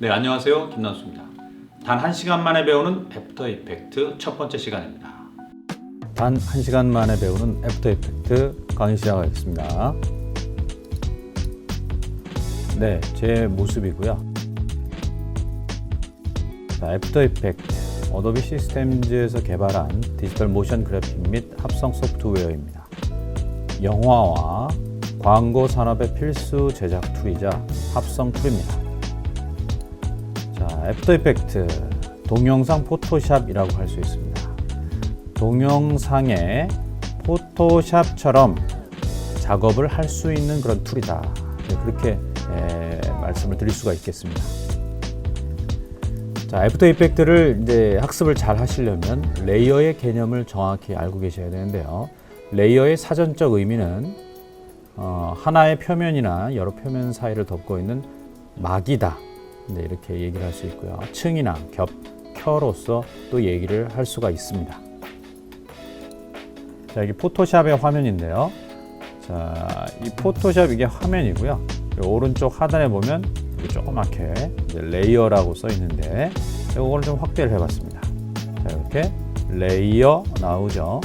네, 안녕하세요. 김남수입니다. 단 1시간 만에 배우는 애프터 이펙트 첫 번째 시간입니다. 단 1시간 만에 배우는 애프터 이펙트 강의 시작하겠습니다. 네, 제 모습이고요. 자, 애프터 이펙트, 어도비 시스템즈에서 개발한 디지털 모션 그래픽 및 합성 소프트웨어입니다. 영화와 광고 산업의 필수 제작 툴이자 합성 툴입니다. 자, 애프터 이펙트, 동영상 포토샵이라고 할 수 있습니다. 동영상에 포토샵처럼 작업을 할 수 있는 그런 툴이다. 그렇게 말씀을 드릴 수가 있겠습니다. 자, 애프터 이펙트를 이제 학습을 잘 하시려면 레이어의 개념을 정확히 알고 계셔야 되는데요. 레이어의 사전적 의미는 하나의 표면이나 여러 표면 사이를 덮고 있는 막이다. 네, 이렇게 얘기를 할 수 있고요. 층이나 겹켜로서 또 얘기를 할 수가 있습니다. 자, 여기 포토샵의 화면인데요. 자, 이 포토샵 이게 화면이고요. 오른쪽 하단에 보면 조그맣게 레이어라고 써 있는데 이거를 좀 확대를 해봤습니다. 자, 이렇게 레이어 나오죠.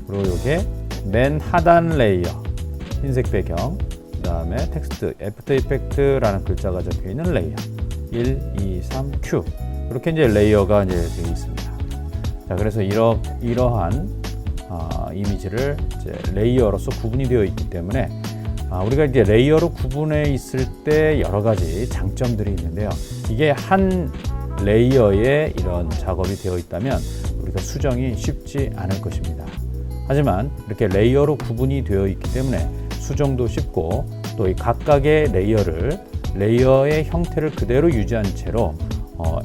그리고 이게 맨 하단 레이어 흰색 배경, 그 다음에 텍스트 애프터 이펙트라는 글자가 적혀 있는 레이어 1, 2, 3, Q 이렇게 이제 레이어가 이제 되어 있습니다. 자, 그래서 이러한 이미지를 이제 레이어로서 구분이 되어 있기 때문에 우리가 이제 레이어로 구분해 있을 때 여러 가지 장점들이 있는데요. 이게 한 레이어에 이런 작업이 되어 있다면 우리가 수정이 쉽지 않을 것입니다. 하지만 이렇게 레이어로 구분이 되어 있기 때문에 수정도 쉽고 또 이 각각의 레이어의 형태를 그대로 유지한 채로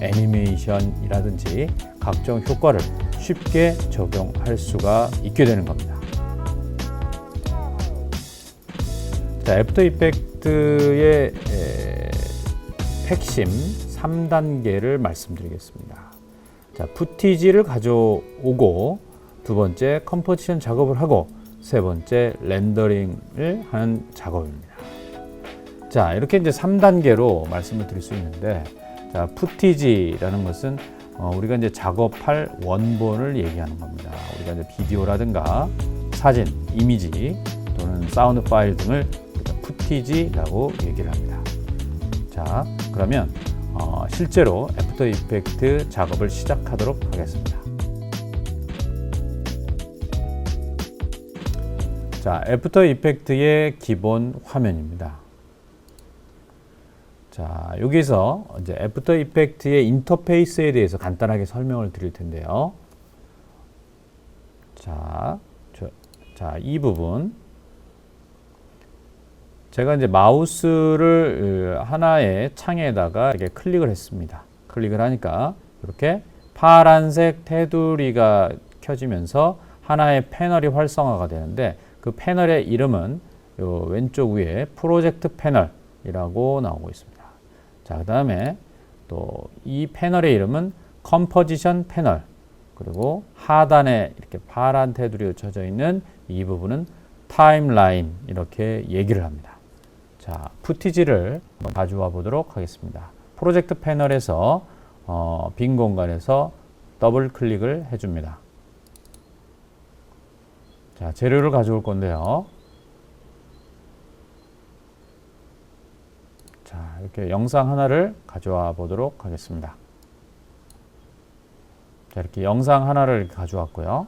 애니메이션이라든지 각종 효과를 쉽게 적용할 수가 있게 되는 겁니다. 자, 애프터 이펙트의 핵심 3단계를 말씀드리겠습니다. 자, 푸티지를 가져오고 두 번째 컴포지션 작업을 하고 세 번째 렌더링을 하는 작업입니다. 자, 이렇게 이제 3단계로 말씀을 드릴 수 있는데, 자, 푸티지라는 것은 우리가 이제 작업할 원본을 얘기하는 겁니다. 우리가 이제 비디오라든가 사진, 이미지 또는 사운드 파일 등을 푸티지라고 얘기를 합니다. 자, 그러면 실제로 애프터 이펙트 작업을 시작하도록 하겠습니다. 자, 애프터 이펙트의 기본 화면입니다. 자, 여기서 이제 애프터 이펙트의 인터페이스에 대해서 간단하게 설명을 드릴 텐데요. 자, 이 부분. 제가 이제 마우스를 하나의 창에다가 이렇게 클릭을 했습니다. 클릭을 하니까 이렇게 파란색 테두리가 켜지면서 하나의 패널이 활성화가 되는데 그 패널의 이름은 요 왼쪽 위에 프로젝트 패널이라고 나오고 있습니다. 자, 그 다음에 또 이 패널의 이름은 컴포지션 패널, 그리고 하단에 이렇게 파란 테두리가 쳐져 있는 이 부분은 타임라인, 이렇게 얘기를 합니다. 자, 푸티지를 가져와 보도록 하겠습니다. 프로젝트 패널에서 빈 공간에서 더블 클릭을 해줍니다. 자, 재료를 가져올 건데요. 자, 이렇게 영상 하나를 가져와 보도록 하겠습니다. 자, 이렇게 영상 하나를 가져왔고요.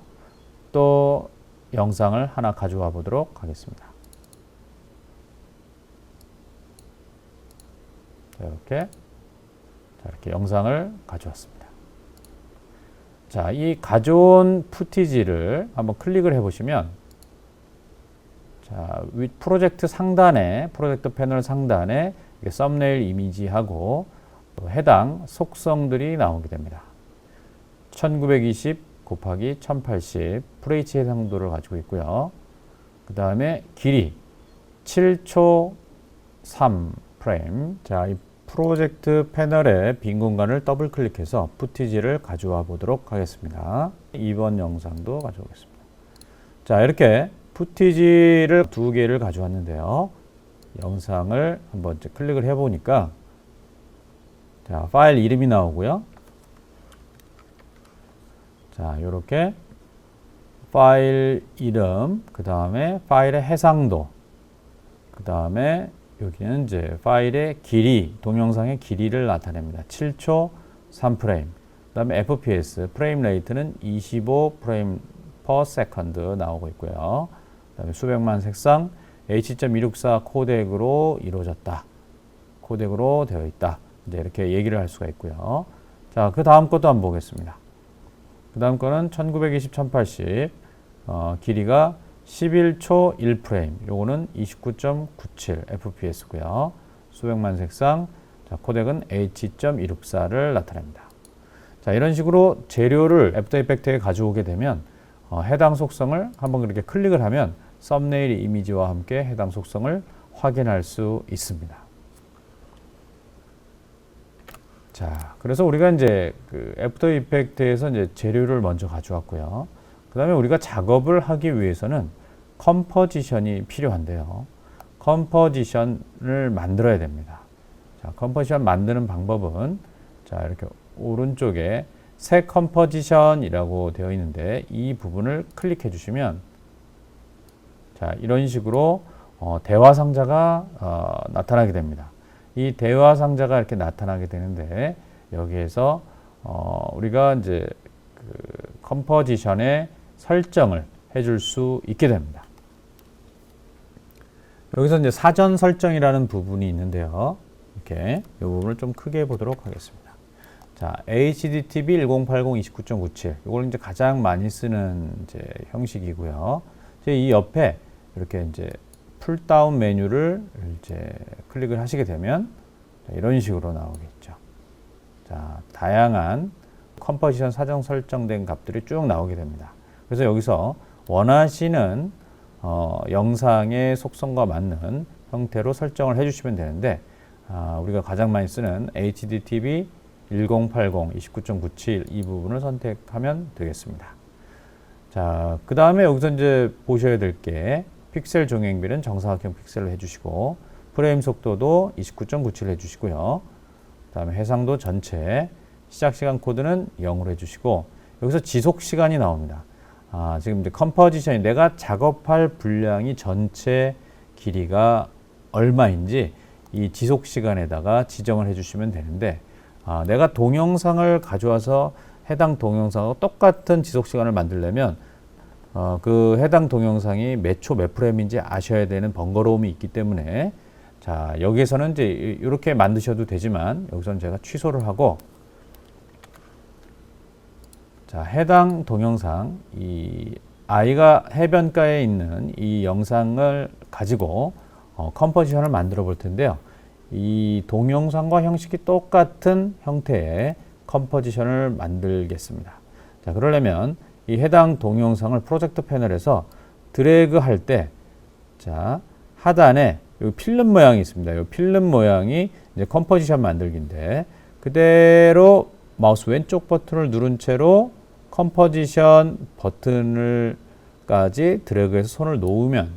또 영상을 하나 가져와 보도록 하겠습니다. 자, 이렇게 영상을 가져왔습니다. 자, 이 가져온 푸티지를 한번 클릭을 해보시면, 자, 프로젝트 패널 상단에 썸네일 이미지하고 해당 속성들이 나오게 됩니다. 1920 곱하기 1080 FH 해상도를 가지고 있고요. 그 다음에 길이 7초 3 프레임. 자, 이 프로젝트 패널의 빈 공간을 더블 클릭해서 푸티지를 가져와 보도록 하겠습니다. 2번 영상도 가져오겠습니다. 자, 이렇게 푸티지를 2개를 가져왔는데요. 영상을 한번 클릭을 해보니까 자, 파일 이름이 나오고요. 자, 요렇게 파일 이름, 그 다음에 파일의 해상도, 그 다음에 여기는 이제 파일의 길이, 동영상의 길이를 나타냅니다. 7초 3프레임. 그 다음에 FPS, 프레임 레이트는 25 프레임 per second 나오고 있고요. 그 다음에 수백만 색상, H.264 코덱으로 이루어졌다. 코덱으로 되어 있다. 이제 이렇게 얘기를 할 수가 있고요. 자, 그 다음 것도 한번 보겠습니다. 그 다음 거는 1920, 1080, 길이가 11초 1프레임. 요거는 29.97 FPS고요. 수백만 색상, 자, 코덱은 H.264를 나타냅니다. 자, 이런 식으로 재료를 애프터 이펙트에 가져오게 되면 해당 속성을 한번 그렇게 클릭을 하면 썸네일 이미지와 함께 해당 속성을 확인할 수 있습니다. 자, 그래서 우리가 이제 그 애프터 이펙트에서 이제 재료를 먼저 가져왔고요. 그 다음에 우리가 작업을 하기 위해서는 컴포지션이 필요한데요. 컴포지션을 만들어야 됩니다. 자, 컴포지션 만드는 방법은 자, 이렇게 오른쪽에 새 컴포지션이라고 되어 있는데 이 부분을 클릭해 주시면 자, 이런 식으로 대화 상자가 나타나게 됩니다. 이 대화 상자가 이렇게 나타나게 되는데 여기에서 우리가 이제 그 컴포지션의 설정을 해줄 수 있게 됩니다. 여기서 이제 사전 설정이라는 부분이 있는데요. 이렇게 이 부분을 좀 크게 보도록 하겠습니다. 자, HDTV 1080 29.97 이걸 이제 가장 많이 쓰는 이제 형식이고요. 이제 이 옆에 이렇게 이제 풀다운 메뉴를 이제 클릭을 하시게 되면 이런 식으로 나오겠죠. 자, 다양한 컴포지션 사전 설정된 값들이 쭉 나오게 됩니다. 그래서 여기서 원하시는 영상의 속성과 맞는 형태로 설정을 해주시면 되는데 우리가 가장 많이 쓰는 HDTV 1080 29.97 이 부분을 선택하면 되겠습니다. 자, 그 다음에 여기서 이제 보셔야 될 게 픽셀 종횡비는 정사각형 픽셀을 해주시고 프레임 속도도 29.97 해주시고요. 그 다음에 해상도 전체 시작 시간 코드는 0으로 해주시고 여기서 지속 시간이 나옵니다. 지금 이제 컴포지션이 내가 작업할 분량이 전체 길이가 얼마인지 이 지속 시간에다가 지정을 해주시면 되는데 내가 동영상을 가져와서 해당 동영상과 똑같은 지속 시간을 만들려면 그 해당 동영상이 몇 초 몇 프레임인지 아셔야 되는 번거로움이 있기 때문에 자, 여기에서는 이제 이렇게 만드셔도 되지만 여기서는 제가 취소를 하고 자, 해당 동영상 이 아이가 해변가에 있는 이 영상을 가지고 컴포지션을 만들어 볼 텐데요. 이 동영상과 형식이 똑같은 형태의 컴포지션을 만들겠습니다. 자, 그러려면 이 해당 동영상을 프로젝트 패널에서 드래그 할 때, 자, 하단에 이 필름 모양이 있습니다. 이 필름 모양이 이제 컴포지션 만들기인데, 그대로 마우스 왼쪽 버튼을 누른 채로 컴포지션 버튼을까지 드래그해서 손을 놓으면,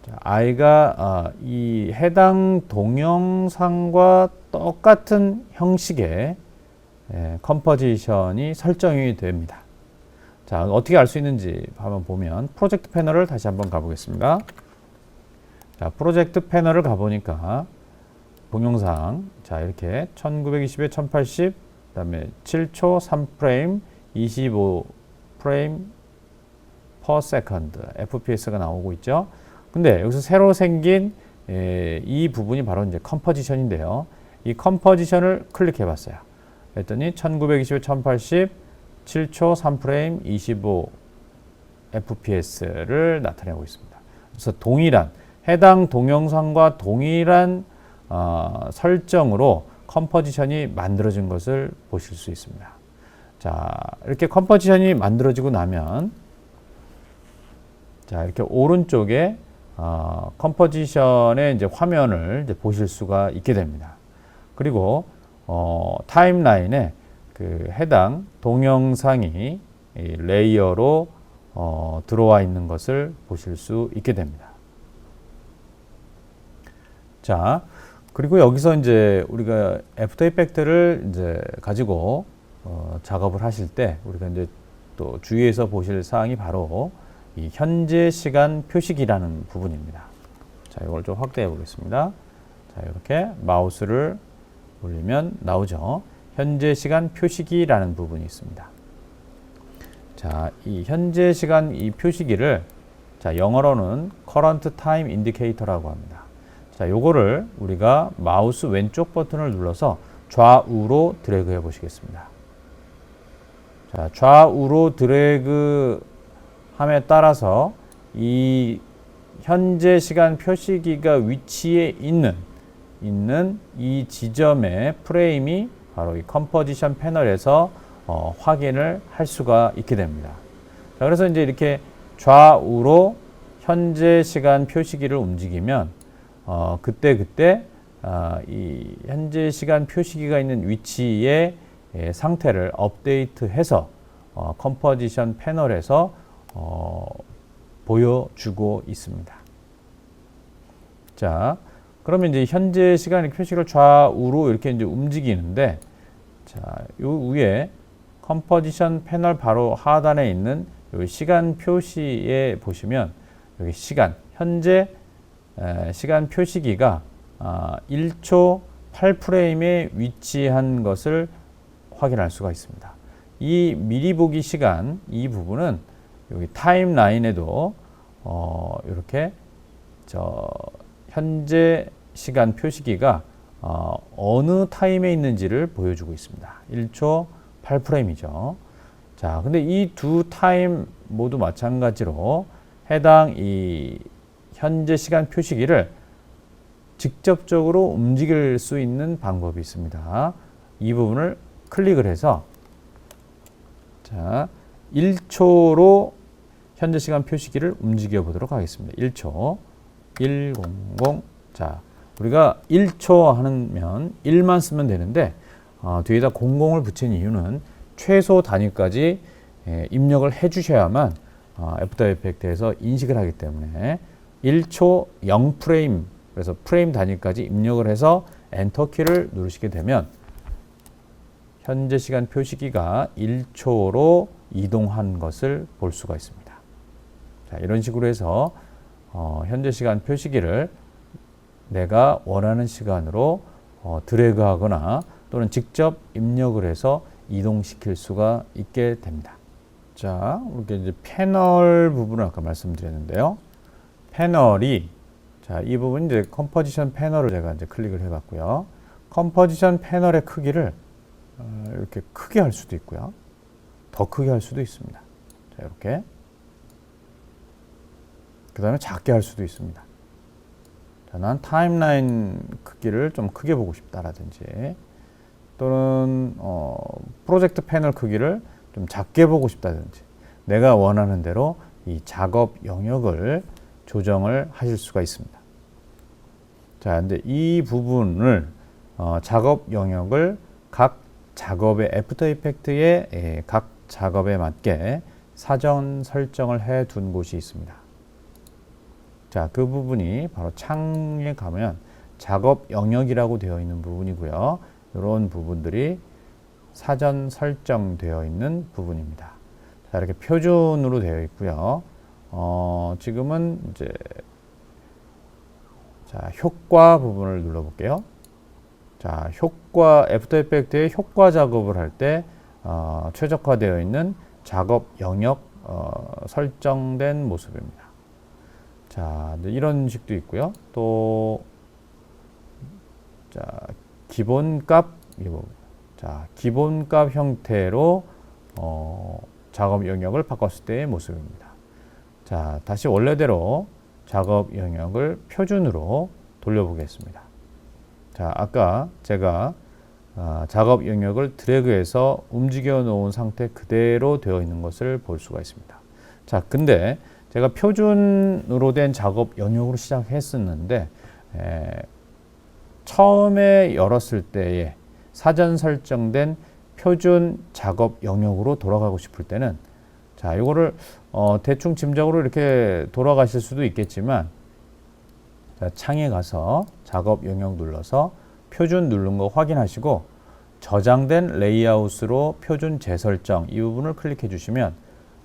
자, 아이가 이 해당 동영상과 똑같은 형식의 컴포지션이 설정이 됩니다. 자, 어떻게 알 수 있는지 한번 보면 프로젝트 패널을 다시 한번 가보겠습니다. 자, 프로젝트 패널을 가보니까 동영상 자, 이렇게 1920에 1080 그다음에 7초 3프레임 25 프레임 per second FPS가 나오고 있죠. 근데 여기서 새로 생긴 이 부분이 바로 이제 컴포지션인데요. 이 컴포지션을 클릭해 봤어요. 했더니 1920에 1080 7초 3프레임 25 FPS를 나타내고 있습니다. 그래서 동일한 해당 동영상과 동일한 설정으로 컴포지션이 만들어진 것을 보실 수 있습니다. 자, 이렇게 컴포지션이 만들어지고 나면 자, 이렇게 오른쪽에 컴포지션의 이제 화면을 이제 보실 수가 있게 됩니다. 그리고 타임라인에 그 해당 동영상이 이 레이어로 들어와 있는 것을 보실 수 있게 됩니다. 자, 그리고 여기서 이제 우리가 애프터 이펙트를 이제 가지고 작업을 하실 때 우리가 이제 또 주의해서 보실 사항이 바로 이 현재 시간 표시기라는 부분입니다. 자, 이걸 좀 확대해 보겠습니다. 자, 이렇게 마우스를 올리면 나오죠. 현재 시간 표시기라는 부분이 있습니다. 자, 이 현재 시간 이 표시기를 자, 영어로는 current time indicator라고 합니다. 자, 요거를 우리가 마우스 왼쪽 버튼을 눌러서 좌우로 드래그 해 보시겠습니다. 자, 좌우로 드래그 함에 따라서 이 현재 시간 표시기가 위치에 있는 이 지점의 프레임이 바로 이 컴포지션 패널에서 확인을 할 수가 있게 됩니다. 자, 그래서 이제 이렇게 좌우로 현재 시간 표시기를 움직이면 그때 이 현재 시간 표시기가 있는 위치의 상태를 업데이트해서 컴포지션 패널에서 보여주고 있습니다. 자, 그러면 이제 현재 시간 표시를 좌우로 이렇게 이제 움직이는데, 자, 요 위에 컴포지션 패널 바로 하단에 있는 요 시간 표시에 보시면 여기 시간, 현재 시간 표시기가 1초 8프레임에 위치한 것을 확인할 수가 있습니다. 이 미리 보기 시간 이 부분은 여기 타임라인에도 이렇게 현재 시간 표시기가 어느 타임에 있는지를 보여주고 있습니다. 1초 8프레임이죠. 자, 근데 이 두 타임 모두 마찬가지로 해당 이 현재 시간 표시기를 직접적으로 움직일 수 있는 방법이 있습니다. 이 부분을 클릭을 해서 자, 1초로 현재 시간 표시기를 움직여 보도록 하겠습니다. 1초 100 자, 우리가 1초 하면 1만 쓰면 되는데 뒤에다 00을 붙인 이유는 최소 단위까지 입력을 해 주셔야만 애프터 이펙트에서 인식을 하기 때문에 1초 0프레임 그래서 프레임 단위까지 입력을 해서 엔터 키를 누르시게 되면 현재 시간 표시기가 1초로 이동한 것을 볼 수가 있습니다. 자, 이런 식으로 해서 현재 시간 표시기를 내가 원하는 시간으로 드래그하거나 또는 직접 입력을 해서 이동시킬 수가 있게 됩니다. 자, 이렇게 이제 패널 부분을 아까 말씀드렸는데요. 패널이 자, 이 부분 이제 컴포지션 패널을 제가 이제 클릭을 해봤고요. 컴포지션 패널의 크기를 이렇게 크게 할 수도 있고요. 더 크게 할 수도 있습니다. 자, 이렇게. 그 다음에 작게 할 수도 있습니다. 자, 난 타임라인 크기를 좀 크게 보고 싶다라든지 또는 프로젝트 패널 크기를 좀 작게 보고 싶다든지 내가 원하는 대로 이 작업 영역을 조정을 하실 수가 있습니다. 자, 근데 이 부분을 작업 영역을 각 작업의 애프터 이펙트의 각 작업에 맞게 사전 설정을 해 둔 곳이 있습니다. 자, 그 부분이 바로 창에 가면 작업 영역이라고 되어 있는 부분이고요. 이런 부분들이 사전 설정되어 있는 부분입니다. 자, 이렇게 표준으로 되어 있고요. 지금은 이제 자, 효과 부분을 눌러볼게요. 자, 효과 애프터 이펙트의 효과 작업을 할 때 최적화되어 있는 작업 영역 설정된 모습입니다. 자, 이런 식도 있고요. 또 자, 기본값 자, 기본값 형태로 작업 영역을 바꿨을 때의 모습입니다. 자, 다시 원래대로 작업 영역을 표준으로 돌려보겠습니다. 자, 아까 제가 작업 영역을 드래그해서 움직여 놓은 상태 그대로 되어 있는 것을 볼 수가 있습니다. 자, 근데 제가 표준으로 된 작업 영역으로 시작했었는데 처음에 열었을 때에 사전 설정된 표준 작업 영역으로 돌아가고 싶을 때는 자, 이거를 대충 짐작으로 이렇게 돌아가실 수도 있겠지만 자, 창에 가서 작업 영역 눌러서 표준 누른 거 확인하시고 저장된 레이아웃으로 표준 재설정 이 부분을 클릭해 주시면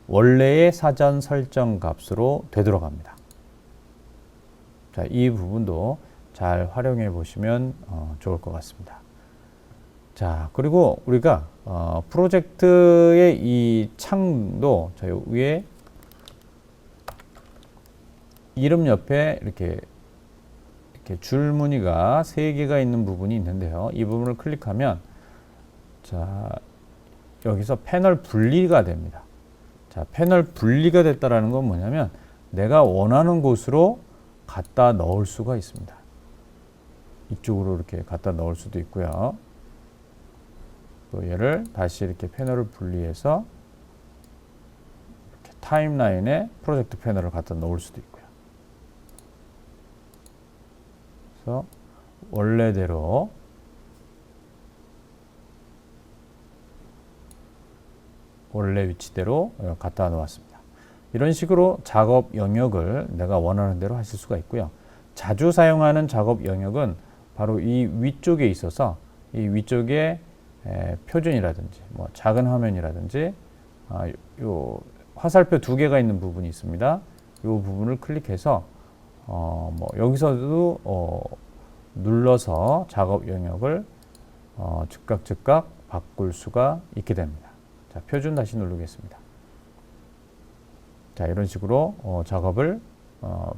원래의 사전 설정 값으로 되돌아갑니다. 자, 이 부분도 잘 활용해 보시면 좋을 것 같습니다. 자, 그리고 우리가 프로젝트의 이 창도 자, 요 위에 이름 옆에 이렇게 줄무늬가 3개가 있는 부분이 있는데요. 이 부분을 클릭하면 자, 여기서 패널 분리가 됩니다. 자, 패널 분리가 됐다라는 건 뭐냐면 내가 원하는 곳으로 갖다 넣을 수가 있습니다. 이쪽으로 이렇게 갖다 넣을 수도 있고요. 또 얘를 다시 이렇게 패널을 분리해서 이렇게 타임라인에 프로젝트 패널을 갖다 넣을 수도 있고요. 그래서 원래대로 원래 위치대로 갖다 놓았습니다. 이런 식으로 작업 영역을 내가 원하는 대로 하실 수가 있고요. 자주 사용하는 작업 영역은 바로 이 위쪽에 있어서 이 위쪽에 표준이라든지 뭐 작은 화면이라든지 요 화살표 2개가 있는 부분이 있습니다. 이 부분을 클릭해서 뭐 여기서도 눌러서 작업 영역을 즉각 바꿀 수가 있게 됩니다. 자, 표준 다시 누르겠습니다. 자, 이런 식으로 작업을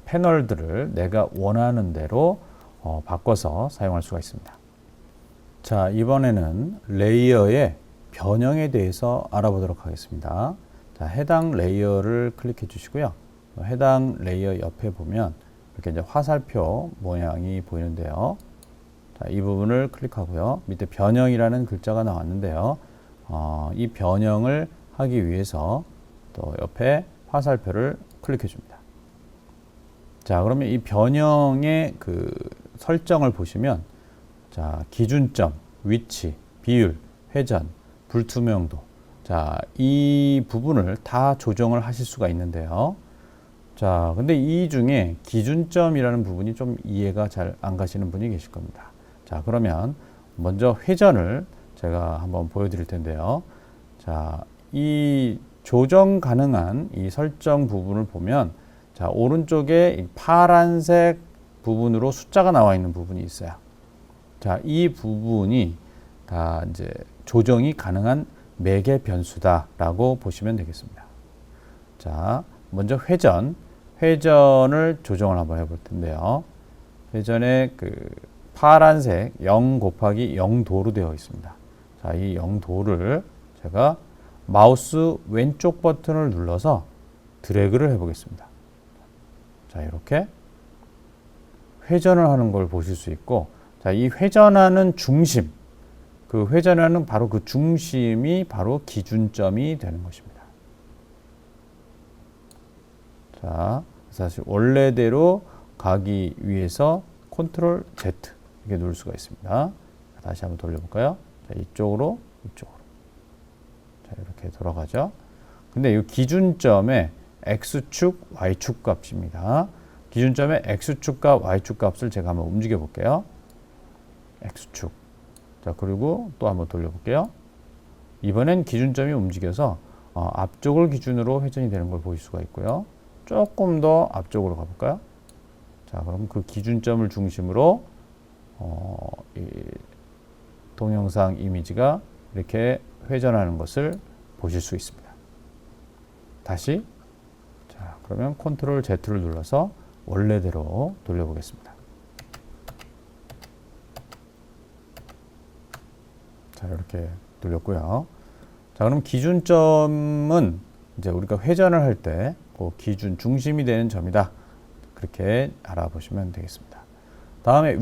패널들을 내가 원하는 대로 바꿔서 사용할 수가 있습니다. 자, 이번에는 레이어의 변형에 대해서 알아보도록 하겠습니다. 자, 해당 레이어를 클릭해 주시고요. 해당 레이어 옆에 보면 이렇게 이제 화살표 모양이 보이는데요. 자, 이 부분을 클릭하고요. 밑에 변형이라는 글자가 나왔는데요. 이 변형을 하기 위해서 또 옆에 화살표를 클릭해 줍니다. 자, 그러면 이 변형의 그 설정을 보시면 자, 기준점, 위치, 비율, 회전, 불투명도. 자, 이 부분을 다 조정을 하실 수가 있는데요. 자, 근데 이 중에 기준점이라는 부분이 좀 이해가 잘 안 가시는 분이 계실 겁니다. 자, 그러면 먼저 회전을 제가 한번 보여드릴 텐데요. 자, 이 조정 가능한 이 설정 부분을 보면 자, 오른쪽에 이 파란색 부분으로 숫자가 나와 있는 부분이 있어요. 자, 이 부분이 다 이제 조정이 가능한 매개 변수다라고 보시면 되겠습니다. 자, 먼저 회전을 조정을 한번 해볼 텐데요. 회전의 그 파란색 0 곱하기 0도로 되어 있습니다. 자, 이 0도를 제가 마우스 왼쪽 버튼을 눌러서 드래그를 해보겠습니다. 자, 이렇게 회전을 하는 걸 보실 수 있고, 자, 이 회전하는 중심, 그 회전하는 바로 그 중심이 바로 기준점이 되는 것입니다. 자, 사실 원래대로 가기 위해서 컨트롤 Z 이렇게 누를 수가 있습니다. 다시 한번 돌려볼까요? 자, 이쪽으로. 자, 이렇게 돌아가죠. 근데 이 기준점의 X축, Y축 값입니다. 기준점의 X축 값, Y축 값을 제가 한번 움직여 볼게요. X축. 자, 그리고 또 한번 돌려볼게요. 이번엔 기준점이 움직여서 앞쪽을 기준으로 회전이 되는 걸 보실 수가 있고요. 조금 더 앞쪽으로 가볼까요? 자, 그럼 그 기준점을 중심으로 이 동영상 이미지가 이렇게 회전하는 것을 보실 수 있습니다. 다시, 자, 그러면 컨트롤 Z를 눌러서 원래대로 돌려보겠습니다. 자, 이렇게 돌렸고요. 자, 그럼 기준점은 이제 우리가 회전을 할 때 그 기준 중심이 되는 점이다. 그렇게 알아보시면 되겠습니다. 다음에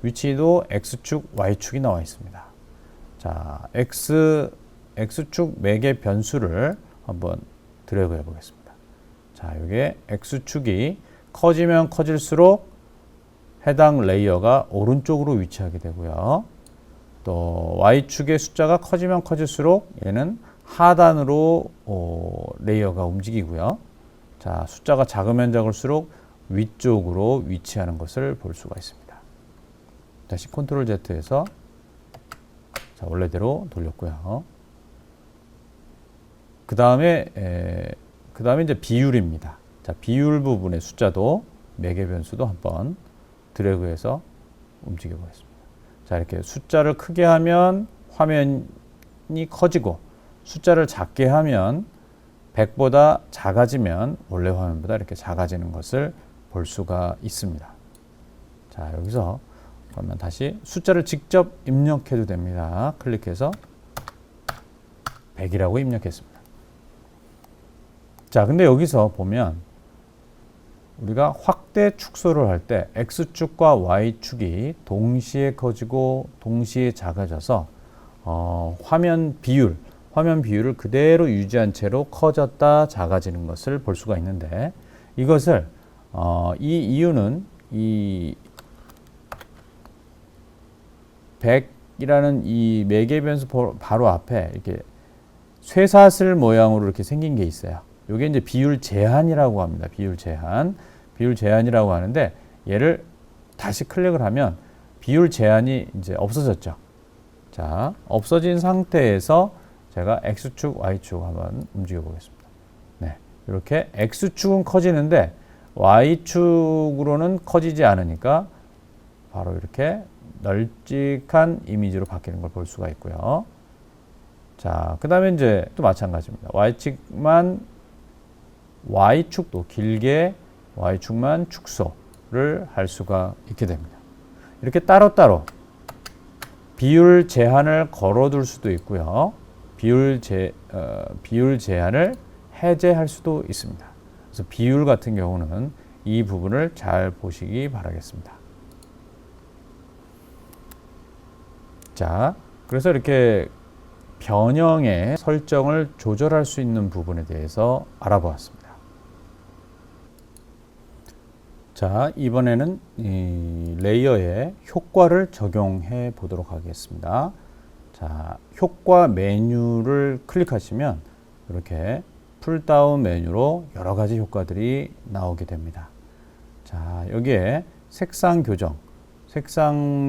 위치도 X축, Y축이 나와 있습니다. 자, X축 매개 변수를 한번 드래그 해 보겠습니다. 자, 이게 X축이 커지면 커질수록 해당 레이어가 오른쪽으로 위치하게 되고요. 또 Y축의 숫자가 커지면 커질수록 얘는 하단으로 레이어가 움직이고요. 자, 숫자가 작으면 작을수록 위쪽으로 위치하는 것을 볼 수가 있습니다. 다시 컨트롤 Z에서 자, 원래대로 돌렸고요. 그 다음에 이제 비율입니다. 자, 비율 부분의 숫자도 매개 변수도 한번 드래그해서 움직여 보겠습니다. 자, 이렇게 숫자를 크게 하면 화면이 커지고 숫자를 작게 하면 100보다 작아지면 원래 화면보다 이렇게 작아지는 것을 볼 수가 있습니다. 자, 여기서 그러면 다시 숫자를 직접 입력해도 됩니다. 클릭해서 100이라고 입력했습니다. 자, 근데 여기서 보면 우리가 확대 축소를 할 때 X축과 Y축이 동시에 커지고 동시에 작아져서 화면 비율을 그대로 유지한 채로 커졌다 작아지는 것을 볼 수가 있는데, 이것을 이 이유는 이 100이라는 이 매개 변수 바로 앞에 이렇게 쇠사슬 모양으로 이렇게 생긴 게 있어요. 이게 이제 비율 제한이라고 합니다. 비율 제한이라고 하는데, 얘를 다시 클릭을 하면 비율 제한이 이제 없어졌죠. 자, 없어진 상태에서 제가 X축, Y축 한번 움직여 보겠습니다. 네, 이렇게 X축은 커지는데 Y축으로는 커지지 않으니까 바로 이렇게 널찍한 이미지로 바뀌는 걸 볼 수가 있고요. 자, 그 다음에 이제 또 마찬가지입니다. Y축도 길게 Y축만 축소를 할 수가 있게 됩니다. 이렇게 따로따로 비율 제한을 걸어둘 수도 있고요. 비율 제한을 해제할 수도 있습니다. 그래서 비율 같은 경우는 이 부분을 잘 보시기 바라겠습니다. 자, 그래서 이렇게 변형의 설정을 조절할 수 있는 부분에 대해서 알아보았습니다. 자, 이번에는 이 레이어의 효과를 적용해 보도록 하겠습니다. 자, 효과 메뉴를 클릭하시면 이렇게 풀다운 메뉴로 여러 가지 효과들이 나오게 됩니다. 자, 여기에 색상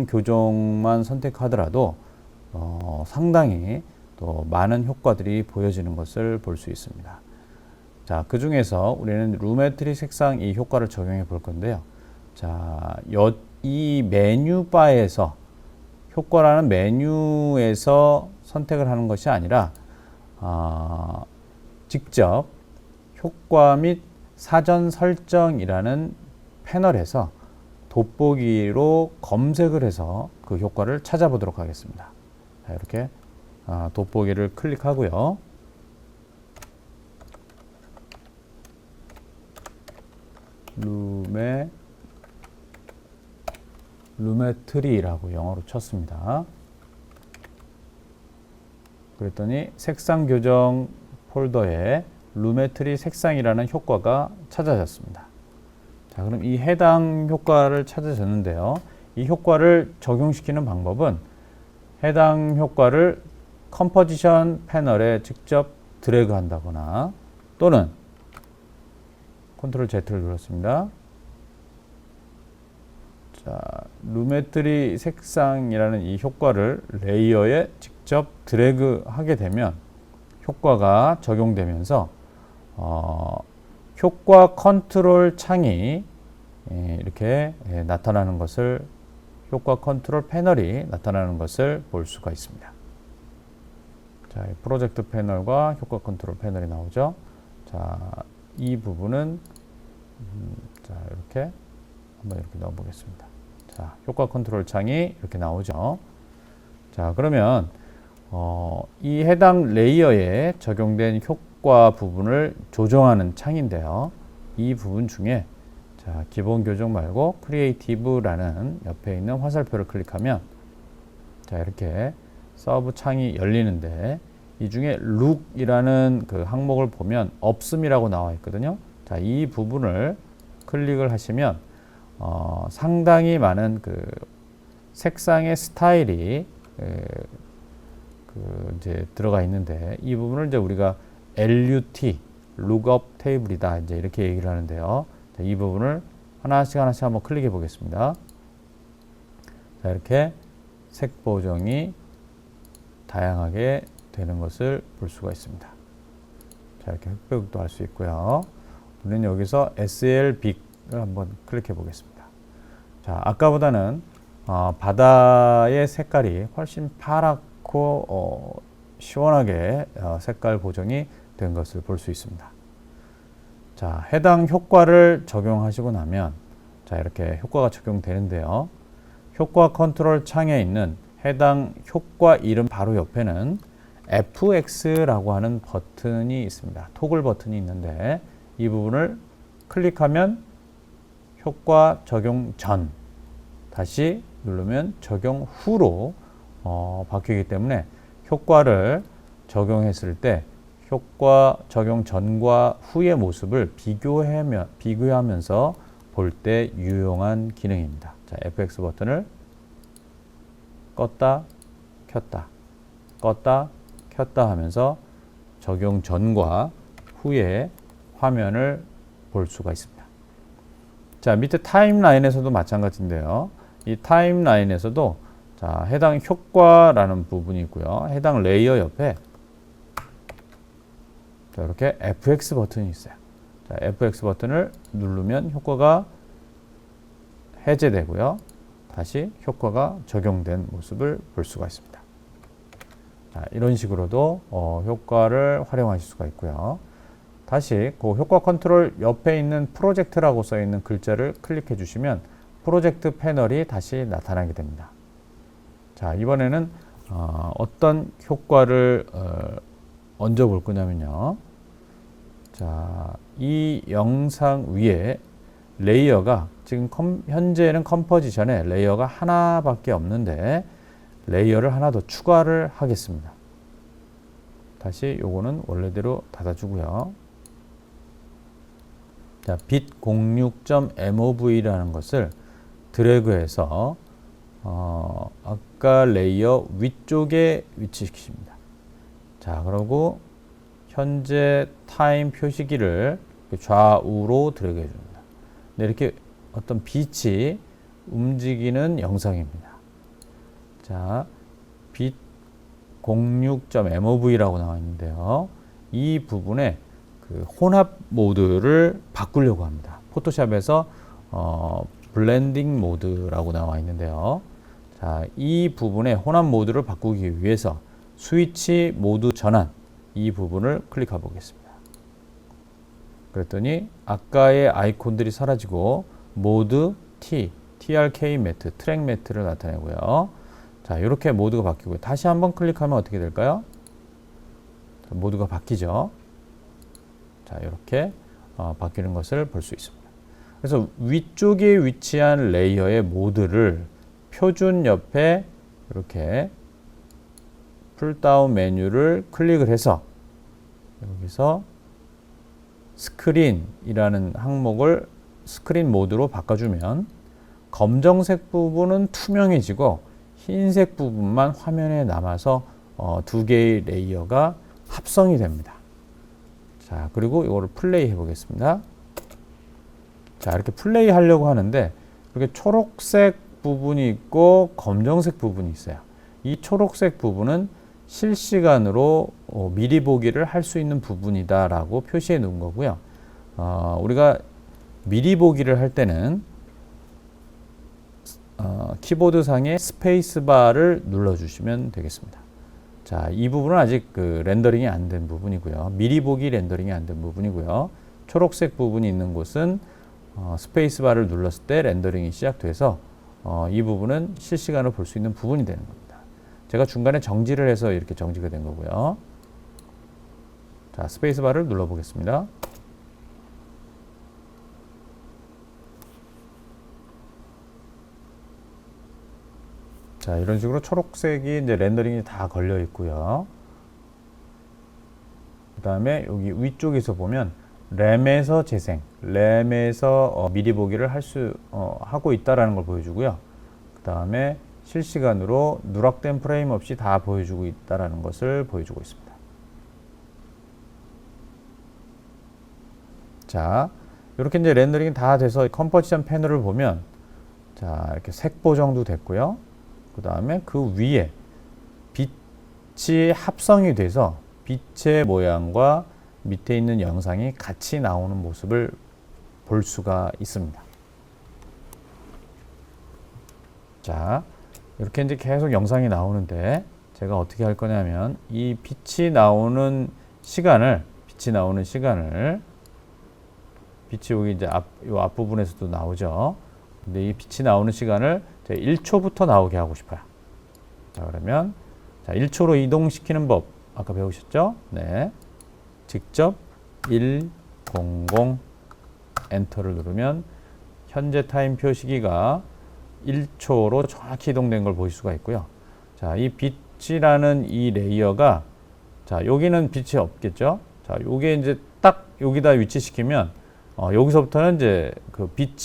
교정만 선택하더라도 상당히 또 많은 효과들이 보여지는 것을 볼 수 있습니다. 자, 그 중에서 우리는 루메트리 색상 이 효과를 적용해 볼 건데요. 자, 이 메뉴바에서 효과라는 메뉴에서 선택을 하는 것이 아니라 직접 효과 및 사전 설정이라는 패널에서 돋보기로 검색을 해서 그 효과를 찾아보도록 하겠습니다. 자, 이렇게 돋보기를 클릭하고요. 루메트리라고 영어로 쳤습니다. 그랬더니 색상 교정 폴더에 루메트리 색상이라는 효과가 찾아졌습니다. 자, 그럼 이 해당 효과를 찾아졌는데요. 이 효과를 적용시키는 방법은 해당 효과를 컴포지션 패널에 직접 드래그 한다거나 또는 컨트롤 Z를 눌렀습니다. 자, 루메트리 색상이라는 이 효과를 레이어에 직접 드래그 하게 되면 효과가 적용되면서 효과 컨트롤 창이 이렇게 나타나는 것을, 효과 컨트롤 패널이 나타나는 것을 볼 수가 있습니다. 자, 프로젝트 패널과 효과 컨트롤 패널이 나오죠. 자, 이 부분은 자, 이렇게 한번 이렇게 넣어 보겠습니다. 자, 효과 컨트롤 창이 이렇게 나오죠. 자, 그러면 이 해당 레이어에 적용된 효과 부분을 조정하는 창인데요. 이 부분 중에 자, 기본 교정 말고 크리에이티브라는 옆에 있는 화살표를 클릭하면 자, 이렇게 서브 창이 열리는데 이 중에 룩이라는 그 항목을 보면 없음이라고 나와 있거든요. 자, 이 부분을 클릭을 하시면 상당히 많은 그 색상의 스타일이 이제 들어가 있는데 이 부분을 이제 우리가 LUT, 룩업 테이블이다 이제 이렇게 얘기를 하는데요. 자, 이 부분을 하나씩 한번 클릭해 보겠습니다. 자, 이렇게 색 보정이 다양하게 되는 것을 볼 수가 있습니다. 자, 이렇게 흑백도 할 수 있고요. 우리는 여기서 SL 빅을 한번 클릭해 보겠습니다. 자, 아까보다는 바다의 색깔이 훨씬 파랗고 시원하게 색깔 보정이 된 것을 볼 수 있습니다. 자, 해당 효과를 적용하시고 나면 자, 이렇게 효과가 적용되는데요. 효과 컨트롤 창에 있는 해당 효과 이름 바로 옆에는 FX라고 하는 버튼이 있습니다. 토글 버튼이 있는데 이 부분을 클릭하면 효과 적용 전, 다시 누르면 적용 후로 바뀌기 때문에 효과를 적용했을 때 효과 적용 전과 후의 모습을 비교하면서 볼 때 유용한 기능입니다. 자, FX 버튼을 껐다 켰다 껐다 켰다 하면서 적용 전과 후의 화면을 볼 수가 있습니다. 자, 밑에 타임라인에서도 마찬가지인데요. 이 타임라인에서도 자, 해당 효과라는 부분이 있고요. 해당 레이어 옆에 자, 이렇게 FX 버튼이 있어요. 자, FX 버튼을 누르면 효과가 해제되고요. 다시 효과가 적용된 모습을 볼 수가 있습니다. 자, 이런 식으로도 효과를 활용하실 수가 있고요. 다시 그 효과 컨트롤 옆에 있는 프로젝트라고 써 있는 글자를 클릭해 주시면 프로젝트 패널이 다시 나타나게 됩니다. 자, 이번에는 어떤 효과를 얹어 볼 거냐면요. 자, 이 영상 위에 레이어가 지금 현재는 컴포지션에 레이어가 하나밖에 없는데 레이어를 하나 더 추가를 하겠습니다. 다시 요거는 원래대로 닫아주고요. 자, bit 06.mov라는 것을 드래그해서 아까 레이어 위쪽에 위치시킵니다. 자, 그리고 현재 타임 표시기를 좌우로 드래그 해줍니다. 네, 이렇게 어떤 빛이 움직이는 영상입니다. 자, bit 06.mov라고 나와 있는데요. 이 부분에 그 혼합 모드를 바꾸려고 합니다. 포토샵에서 블렌딩 모드라고 나와 있는데요. 자, 이 부분에 혼합 모드를 바꾸기 위해서 스위치 모드 전환 이 부분을 클릭해 보겠습니다. 그랬더니 아까의 아이콘들이 사라지고 모드 T, TRK 매트, 트랙 매트를 나타내고요. 자, 이렇게 모드가 바뀌고 다시 한번 클릭하면 어떻게 될까요? 자, 모드가 바뀌죠. 자, 이렇게 바뀌는 것을 볼 수 있습니다. 그래서 위쪽에 위치한 레이어의 모드를 표준 옆에 이렇게 풀다운 메뉴를 클릭을 해서 여기서 스크린이라는 항목을 스크린 모드로 바꿔주면 검정색 부분은 투명해지고 흰색 부분만 화면에 남아서 두 개의 레이어가 합성이 됩니다. 자, 그리고 이거를 플레이 해 보겠습니다. 자, 이렇게 플레이 하려고 하는데 이렇게 초록색 부분이 있고 검정색 부분이 있어요. 이 초록색 부분은 실시간으로 미리 보기를 할 수 있는 부분이다 라고 표시해 놓은 거고요. 우리가 미리 보기를 할 때는 키보드 상의 스페이스바를 눌러 주시면 되겠습니다. 자, 이 부분은 아직 렌더링이 안 된 부분이고요. 미리 보기 렌더링이 안 된 부분이고요. 초록색 부분이 있는 곳은 스페이스바를 눌렀을 때 렌더링이 시작돼서 이 부분은 실시간으로 볼 수 있는 부분이 되는 겁니다. 제가 중간에 정지를 해서 이렇게 정지가 된 거고요. 자, 스페이스바를 눌러 보겠습니다. 자, 이런 식으로 초록색이 이제 렌더링이 다 걸려 있고요. 그 다음에 여기 위쪽에서 보면 램에서 재생, 램에서 미리 보기를 하고 있다라는 걸 보여주고요. 그 다음에 실시간으로 누락된 프레임 없이 다 보여주고 있다라는 것을 보여주고 있습니다. 자, 이렇게 이제 렌더링이 다 돼서 컴포지션 패널을 보면 자, 이렇게 색 보정도 됐고요. 그 다음에 그 위에 빛이 합성이 돼서 빛의 모양과 밑에 있는 영상이 같이 나오는 모습을 볼 수가 있습니다. 자, 이렇게 이제 계속 영상이 나오는데 제가 어떻게 할 거냐면 이 빛이 나오는 시간을 빛이 여기 이제 요 앞부분에서도 나오죠. 근데 이 빛이 나오는 시간을 1초부터 나오게 하고 싶어요. 자, 그러면 자, 1초로 이동시키는 법 아까 배우셨죠? 네. 직접 100 엔터를 누르면 현재 타임 표시기가 1초로 정확히 이동된 걸 보실 수가 있고요. 자, 이 빛이라는 이 레이어가 자, 여기는 빛이 없겠죠? 자, 요게 이제 딱 여기다 위치시키면 여기서부터는 이제 그 빛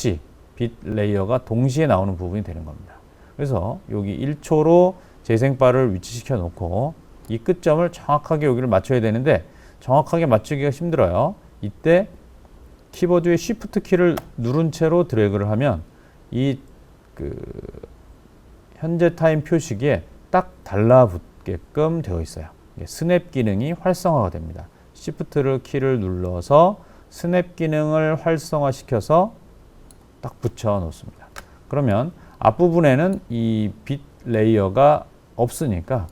레이어가 동시에 나오는 부분이 되는 겁니다. 그래서 여기 1초로 재생바를 위치시켜 놓고 이 끝점을 정확하게 여기를 맞춰야 되는데 정확하게 맞추기가 힘들어요. 이때 키보드의 Shift 키를 누른 채로 드래그를 하면 이 현재 타임 표시기에 딱 달라붙게끔 되어 있어요. 스냅 기능이 활성화가 됩니다. Shift 키를 눌러서 스냅 기능을 활성화시켜서 딱 붙여 놓습니다. 그러면 앞부분에는 이 빛 레이어가 없으니까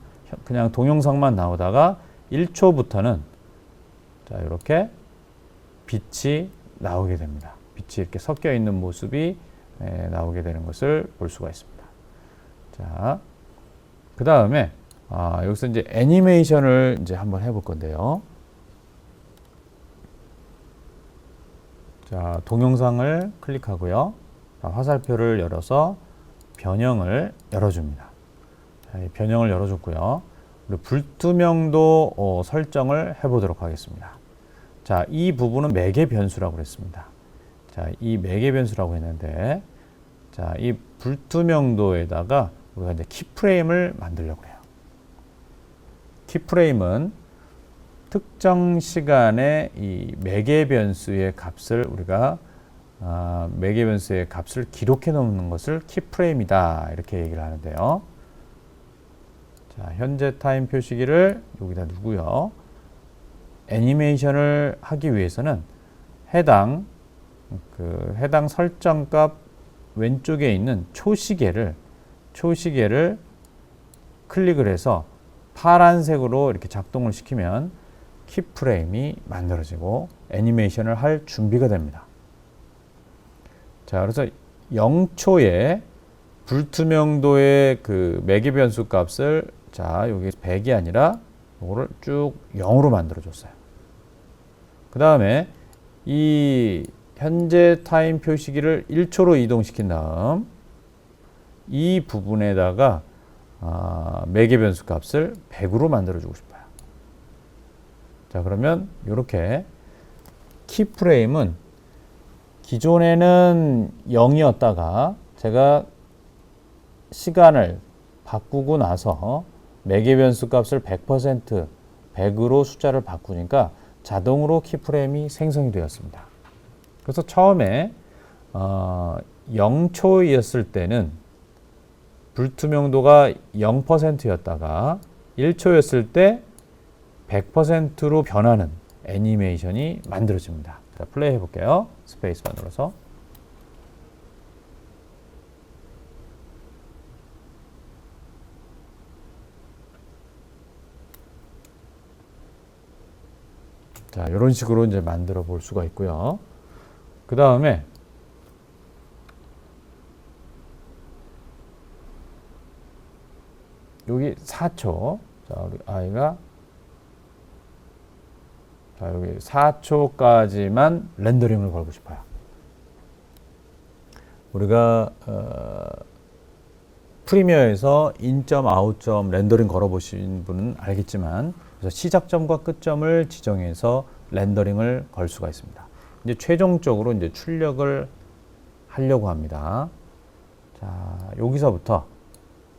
그냥 동영상만 나오다가 1초부터는 자, 이렇게 빛이 나오게 됩니다. 빛이 이렇게 섞여 있는 모습이 나오게 되는 것을 볼 수가 있습니다. 자, 그 다음에 여기서 이제 애니메이션을 이제 한번 해볼 건데요. 자, 동영상을 클릭하고요. 자, 화살표를 열어서 변형을 열어줍니다. 자, 이 변형을 열어줬고요. 그리고 불투명도 설정을 해보도록 하겠습니다. 자, 이 부분은 매개 변수라고 그랬습니다. 자, 이 매개 변수라고 했는데, 자, 이 불투명도에다가 우리가 이제 키프레임을 만들려고 해요. 키프레임은 특정 시간에 이 매개 변수의 값을 우리가 매개 변수의 값을 기록해 놓는 것을 키프레임이다 이렇게 얘기를 하는데요. 자, 현재 타임 표시기를 여기다 두고요. 애니메이션을 하기 위해서는 해당 설정값 왼쪽에 있는 초시계를 클릭을 해서 파란색으로 이렇게 작동을 시키면 키프레임이 만들어지고 애니메이션을 할 준비가 됩니다. 자, 그래서 0초에 불투명도의 그 매개 변수 값을 자, 여기 100이 아니라 이거를 쭉 0으로 만들어 줬어요. 그 다음에 이 현재 타임 표시기를 1초로 이동시킨 다음 이 부분에다가 매개 변수 값을 100으로 만들어 주고 싶어요. 자, 그러면 이렇게 키프레임은 기존에는 0이었다가 제가 시간을 바꾸고 나서 매개 변수 값을 100%, 100으로 숫자를 바꾸니까 자동으로 키프레임이 생성이 되었습니다. 그래서 처음에 0초였을 때는 불투명도가 0%였다가 1초였을 때 100%로 변하는 애니메이션이 만들어집니다. 자, 플레이 해볼게요. 스페이스바 눌러서. 자, 이런 식으로 이제 만들어 볼 수가 있고요. 그 다음에 여기 4초. 자, 우리 아이가 자, 여기 4초까지만 렌더링을 걸고 싶어요. 우리가 프리미어에서 인점, 아웃점 렌더링 걸어보신 분은 알겠지만 그래서 시작점과 끝점을 지정해서 렌더링을 걸 수가 있습니다. 이제 최종적으로 이제 출력을 하려고 합니다. 자, 여기서부터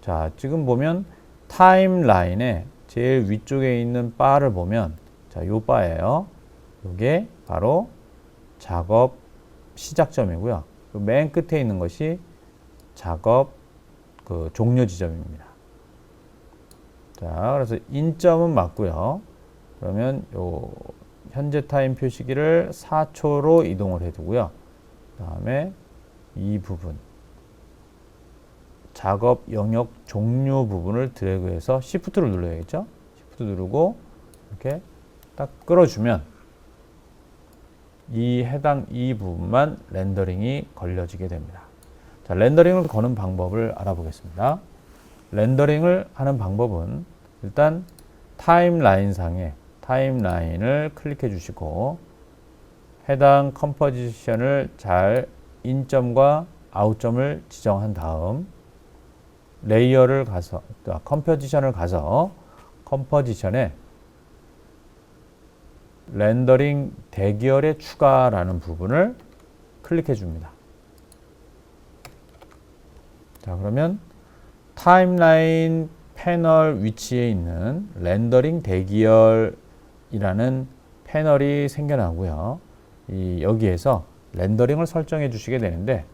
자, 지금 보면 타임라인에 제일 위쪽에 있는 바를 보면 자, 요 바예요. 요게 바로 작업 시작점이고요. 맨 끝에 있는 것이 작업 그 종료 지점입니다. 자, 그래서 인점은 맞고요. 그러면 요 현재 타임 표시기를 4초로 이동을 해두고요. 그다음에 이 부분 작업 영역 종료 부분을 드래그해서 Shift를 눌러야겠죠? Shift 누르고 이렇게 딱 끌어주면 이 해당 이 부분만 렌더링이 걸려지게 됩니다. 자, 렌더링을 거는 방법을 알아보겠습니다. 렌더링을 하는 방법은 일단 타임라인 상에 타임라인을 클릭해 주시고 해당 컴포지션을 잘 인점과 아웃점을 지정한 다음 레이어를 가서 컴포지션을 가서 컴포지션에 렌더링 대기열의 추가라는 부분을 클릭해 줍니다. 자, 그러면 타임라인 패널 위치에 있는 렌더링 대기열이라는 패널이 생겨나고요. 여기에서 렌더링을 설정해 주시게 되는데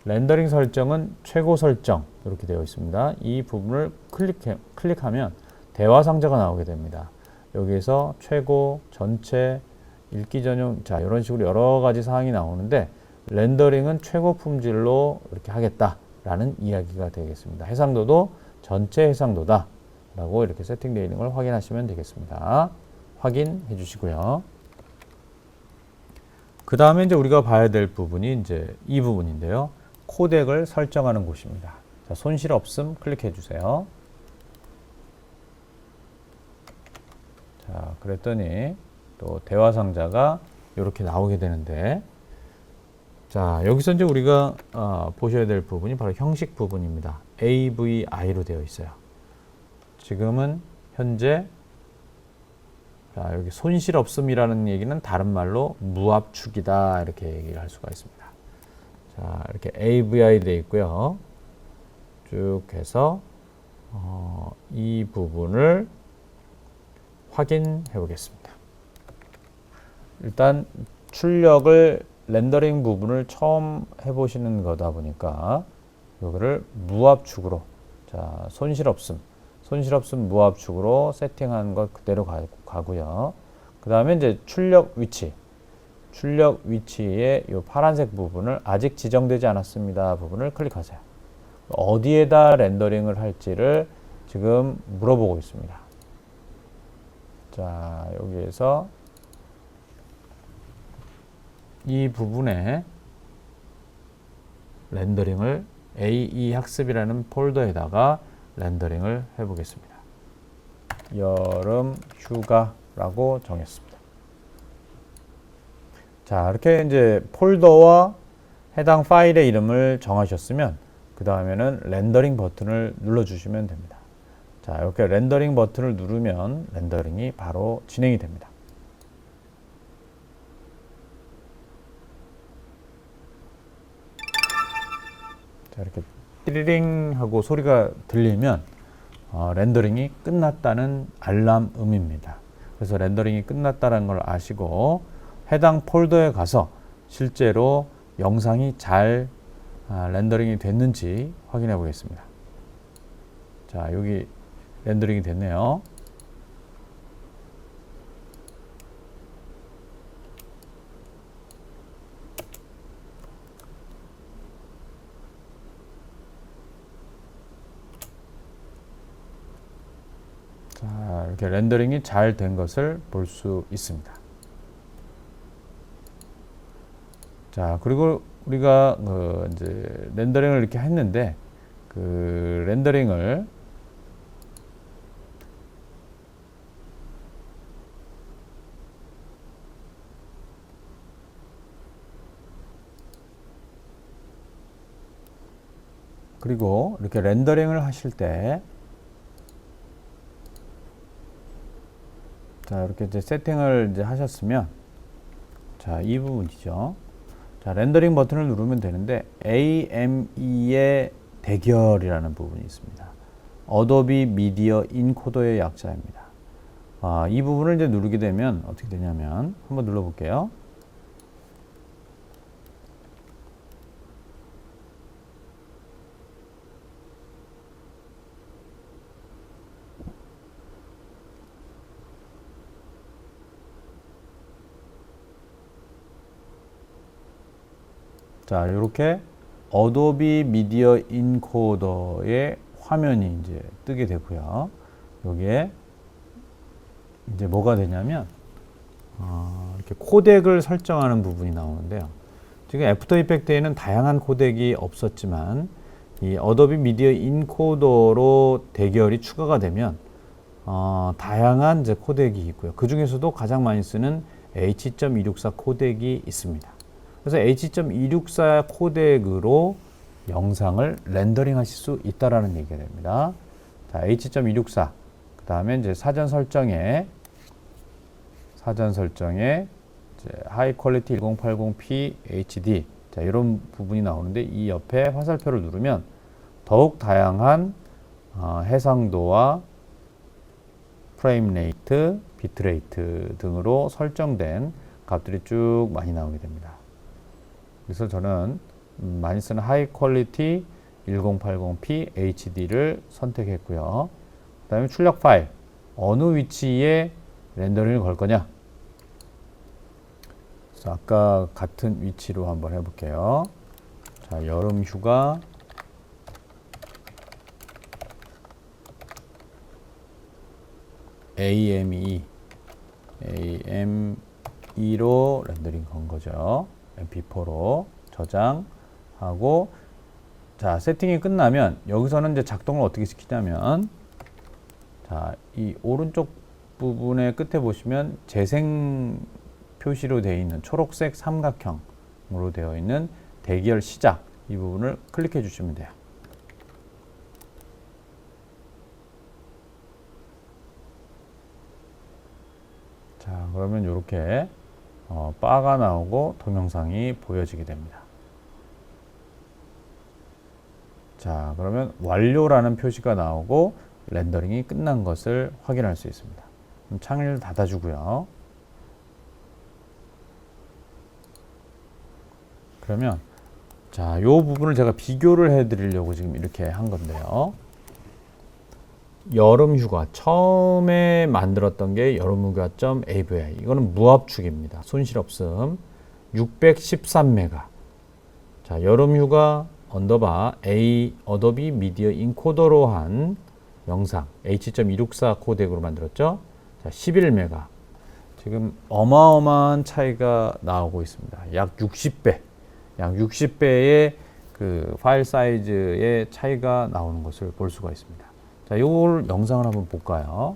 렌더링 설정은 최고 설정 이렇게 되어 있습니다. 이 부분을 클릭하면 대화 상자가 나오게 됩니다. 여기에서 최고, 전체, 읽기 전용, 자, 이런 식으로 여러 가지 사항이 나오는데 렌더링은 최고 품질로 이렇게 하겠다라는 이야기가 되겠습니다. 해상도도 전체 해상도다 라고 이렇게 세팅되어 있는 걸 확인하시면 되겠습니다. 확인해 주시고요. 그 다음에 이제 우리가 봐야 될 부분이 이제 이 부분인데요. 코덱을 설정하는 곳입니다. 자, 손실 없음 클릭해 주세요. 자, 그랬더니 또 대화 상자가 이렇게 나오게 되는데, 자, 여기서 이제 우리가 보셔야 될 부분이 바로 형식 부분입니다. AVI로 되어 있어요. 지금은 현재 자, 여기 손실 없음이라는 얘기는 다른 말로 무압축이다 이렇게 얘기를 할 수가 있습니다. 자, 이렇게 AVI 되어 있고요. 쭉 해서 이 부분을 확인해 보겠습니다. 일단 출력을 렌더링 부분을 처음 해보시는 거다 보니까 이거를 무압축으로, 자, 손실 없음 무압축으로 세팅한 것 그대로 가고요. 그 다음에 이제 출력 위치에 이 파란색 부분을 아직 지정되지 않았습니다 부분을 클릭하세요. 어디에다 렌더링을 할지를 지금 물어보고 있습니다. 자, 여기에서 이 부분에 렌더링을 AE 학습이라는 폴더에다가 렌더링을 해보겠습니다. 여름 휴가라고 정했습니다. 자, 이렇게 이제 폴더와 해당 파일의 이름을 정하셨으면 그 다음에는 렌더링 버튼을 눌러주시면 됩니다. 자, 이렇게 렌더링 버튼을 누르면 렌더링이 바로 진행이 됩니다. 자, 이렇게 띠리링 하고 소리가 들리면 렌더링이 끝났다는 알람음입니다. 그래서 렌더링이 끝났다는 걸 아시고 해당 폴더에 가서 실제로 영상이 잘 렌더링이 됐는지 확인해 보겠습니다. 자, 여기 렌더링이 됐네요. 자, 이렇게 렌더링이 잘 된 것을 볼 수 있습니다. 자, 그리고 우리가 이제 렌더링을 이렇게 했는데 그 렌더링을 그리고 이렇게 렌더링을 하실 때 자, 이렇게 이제 세팅을 이제 하셨으면 자, 이 부분이죠. 자, 렌더링 버튼을 누르면 되는데 AME의 대결이라는 부분이 있습니다. 어도비 미디어 인코더의 약자입니다. 이 부분을 이제 누르게 되면 어떻게 되냐면 한번 눌러볼게요. 자, 이렇게 어도비 미디어 인코더의 화면이 이제 뜨게 되고요. 여기에 이제 뭐가 되냐면 이렇게 코덱을 설정하는 부분이 나오는데요. 지금 애프터 이펙트에는 다양한 코덱이 없었지만 이 어도비 미디어 인코더로 대결이 추가가 되면 다양한 이제 코덱이 있고요. 그 중에서도 가장 많이 쓰는 H.264 코덱이 있습니다. 그래서 H.264 코덱으로 영상을 렌더링 하실 수 있다라는 얘기가 됩니다. 자, H.264. 그 다음에 이제 사전 설정에 이제 하이 퀄리티 1080p HD. 자, 이런 부분이 나오는데 이 옆에 화살표를 누르면 더욱 다양한 해상도와 프레임 레이트, 비트 레이트 등으로 설정된 값들이 쭉 많이 나오게 됩니다. 그래서 저는 많이 쓰는 하이 퀄리티 1080p HD를 선택했고요. 그 다음에 출력 파일, 어느 위치에 렌더링을 걸 거냐? 그래서 아까 같은 위치로 한번 해볼게요. 자, 여름 휴가 AME로 렌더링 건 거죠. MP4로 저장하고, 자, 세팅이 끝나면 여기서는 이제 작동을 어떻게 시키냐면, 자, 이 오른쪽 부분의 끝에 보시면 재생 표시로 되어 있는 초록색 삼각형으로 되어 있는 대기열 시작, 이 부분을 클릭해 주시면 돼요. 자, 그러면 이렇게 바가 나오고 동영상이 보여지게 됩니다. 자, 그러면 완료라는 표시가 나오고 렌더링이 끝난 것을 확인할 수 있습니다. 그럼 창을 닫아주고요. 그러면 자, 이 부분을 제가 비교를 해드리려고 지금 이렇게 한 건데요. 여름휴가 처음에 만들었던 게 여름휴가.avi, 이거는 무압축입니다. 손실 없음 613메가. 자, 여름휴가 언더바 A 어도비 미디어 인코더로 한 영상 H.264 코덱으로 만들었죠. 자, 11메가. 지금 어마어마한 차이가 나오고 있습니다. 약 60배, 약 60배의 그 파일 사이즈의 차이가 나오는 것을 볼 수가 있습니다. 자, 이걸 영상을 한번 볼까요?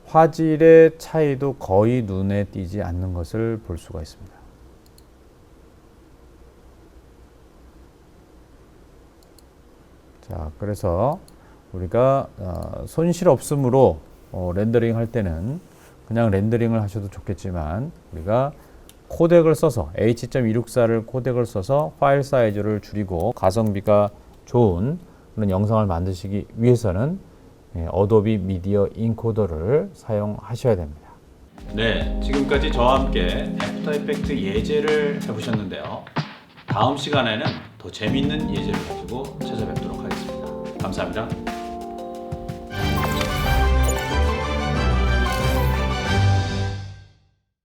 화질의 차이도 거의 눈에 띄지 않는 것을 볼 수가 있습니다. 자, 그래서 우리가 손실 없음으로 렌더링 할 때는 그냥 렌더링을 하셔도 좋겠지만, 우리가 코덱을 써서 H.264를 코덱을 써서 파일 사이즈를 줄이고 가성비가 좋은 그런 영상을 만드시기 위해서는 어도비 미디어 인코더를 사용하셔야 됩니다. 네, 지금까지 저와 함께 애프터 이펙트 예제를 해보셨는데요. 다음 시간에는 더 재미있는 예제를 가지고 찾아뵙도록 하겠습니다. 감사합니다.